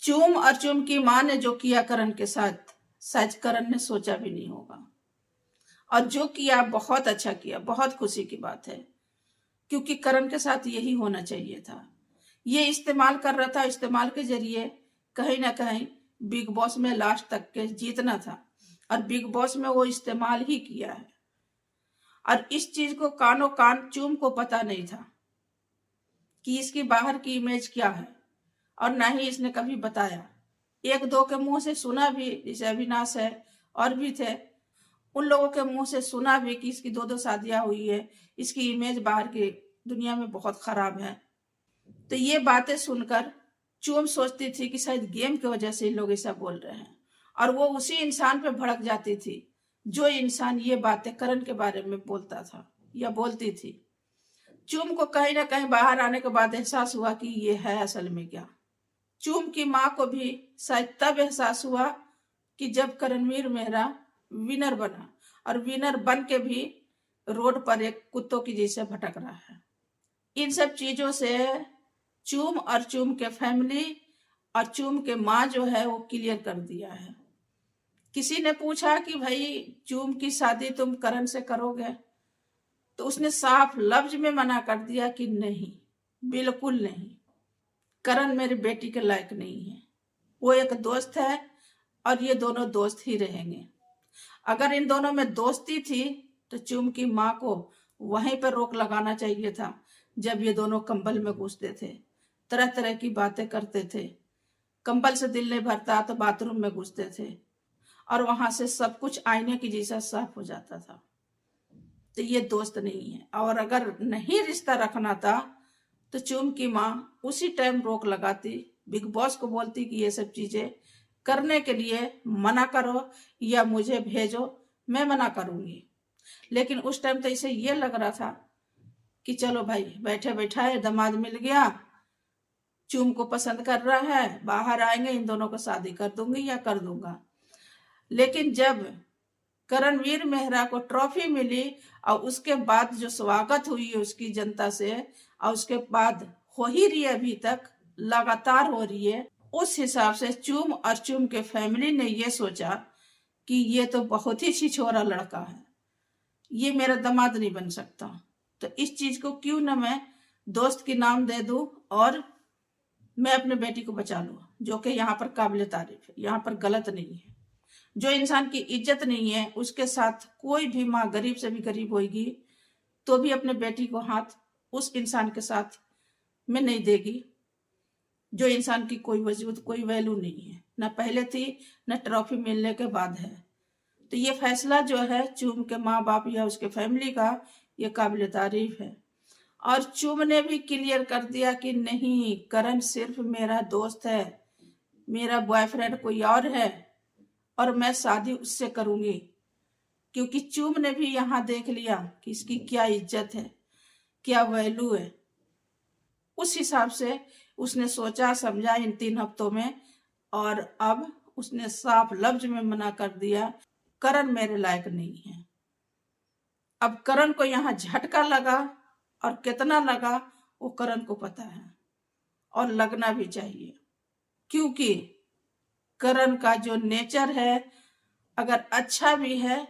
चूम और चूम की माँ ने जो किया करण के साथ, शायद करण ने सोचा भी नहीं होगा। और जो किया बहुत अच्छा किया, बहुत खुशी की बात है, क्योंकि करण के साथ यही होना चाहिए था। ये इस्तेमाल कर रहा था, इस्तेमाल के जरिए कहीं ना कहीं बिग बॉस में लास्ट तक के जीतना था, और बिग बॉस में वो इस्तेमाल ही किया है। और इस चीज को कानो कान चूम को पता नहीं था कि इसकी बाहर की इमेज क्या है, और ना ही इसने कभी बताया। एक दो के मुंह से सुना भी, जैसे अविनाश है और भी थे, उन लोगों के मुंह से सुना भी कि इसकी दो शादियां हुई है, इसकी इमेज बाहर की दुनिया में बहुत खराब है। तो ये बातें सुनकर चूम सोचती थी कि शायद गेम की वजह से इन लोग ऐसा बोल रहे हैं, और वो उसी इंसान पे भड़क जाती थी जो इंसान ये बातें करण के बारे में बोलता था या बोलती थी। चूम को कहीं ना कहीं बाहर आने के बाद एहसास हुआ कि ये है असल में क्या। चूम की माँ को भी शायद तब एहसास हुआ कि जब करणवीर मेहरा विनर बना, और विनर बन के भी रोड पर एक कुत्तों की जैसे भटक रहा है। इन सब चीजों से चूम और चूम के फैमिली और चूम के माँ जो है वो क्लियर कर दिया है। किसी ने पूछा कि भाई चूम की शादी तुम करण से करोगे, तो उसने साफ लफ्ज में मना कर दिया कि नहीं, बिल्कुल नहीं, करण मेरी बेटी के लायक नहीं है। वो एक दोस्त है और ये दोनों दोस्त ही रहेंगे। अगर इन दोनों में दोस्ती थी तो चूम की माँ को वहीं पर रोक लगाना चाहिए था। जब ये दोनों कंबल में घुसते थे, तरह तरह की बातें करते थे, कंबल से दिल नहीं भरता तो बाथरूम में घुसते थे, और वहां से सब कुछ आईने की जैसा साफ हो जाता था। तो ये दोस्त नहीं है। और अगर नहीं रिश्ता रखना था तो चूम की माँ उसी टाइम रोक लगाती, बिग बॉस को बोलती कि ये सब चीजें करने के लिए मना करो या मुझे भेजो, मैं मना करूंगी। लेकिन उस टाइम तो इसे ये लग रहा था कि चलो भाई बैठे बैठाए दामाद मिल गया, चूम को पसंद कर रहा है, बाहर आएंगे इन दोनों को शादी कर दूंगी या कर दूंगा। लेकिन जब करणवीर मेहरा को ट्रॉफी मिली और उसके बाद जो स्वागत हुई उसकी जनता से, और उसके बाद हो ही रही है, अभी तक लगातार हो रही है, उस हिसाब से चूम और चूम के फैमिली ने ये सोचा कि ये तो बहुत ही छिछोरा लड़का है, ये मेरा दामाद नहीं बन सकता। तो इस चीज को क्यों न मैं दोस्त के नाम दे दूं और मैं अपने बेटी को बचा लूं, जो कि यहाँ पर काबिल तारीफ है, यहाँ पर गलत नहीं है। जो इंसान की इज्जत नहीं है उसके साथ कोई भी माँ गरीब से भी गरीब होगी तो भी अपने बेटी को हाथ उस इंसान के साथ में नहीं देगी, जो इंसान की कोई वजूद कोई वैल्यू नहीं है, न पहले थी न ट्रॉफी मिलने के बाद है। तो ये फैसला जो है चूम के माँ बाप या उसके फैमिली का, ये काबिल तारीफ है। और चूम ने भी क्लियर कर दिया कि नहीं, करण सिर्फ मेरा दोस्त है, मेरा बॉयफ्रेंड कोई और है और मैं शादी उससे करूंगी। क्योंकि चूम ने भी यहाँ देख लिया कि इसकी क्या इज्जत है, क्या वैल्यू है। उस हिसाब से उसने सोचा समझा इन 3 हफ्तों में, और अब उसने साफ लफ्ज में मना कर दिया, करण मेरे लायक नहीं है। अब करण को यहाँ झटका लगा, और कितना लगा वो करण को पता है, और लगना भी चाहिए। क्योंकि करण का जो नेचर है, अगर अच्छा भी है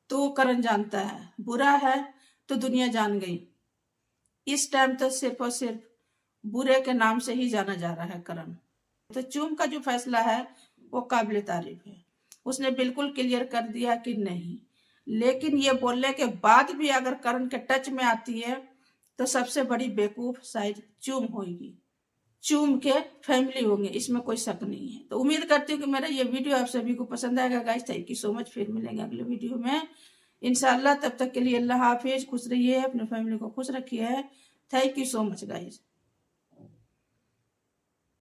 तो वो करण जानता है, बुरा है तो दुनिया जान गई। इस टाइम तो सिर्फ और सिर्फ बुरे के नाम से ही जाना जा रहा है करण। तो चूम का जो फैसला है वो काबिल तारीफ है, उसने बिल्कुल क्लियर कर दिया कि नहीं। लेकिन ये बोलने के बाद भी अगर करण के टच में आती है तो सबसे बड़ी बेवकूफ शायद चूम होगी, चूम के फैमिली होंगे, इसमें कोई शक नहीं है। तो उम्मीद करती हूँ कि मेरा ये वीडियो आप सभी को पसंद आएगा guys. Thank you so much. फिर मिलेंगे अगले वीडियो में इंशाल्लाह। तब तक के लिए अल्लाह हाफिज, खुश रहिए, अपने फैमिली को खुश रखिए। Thank you so much guys.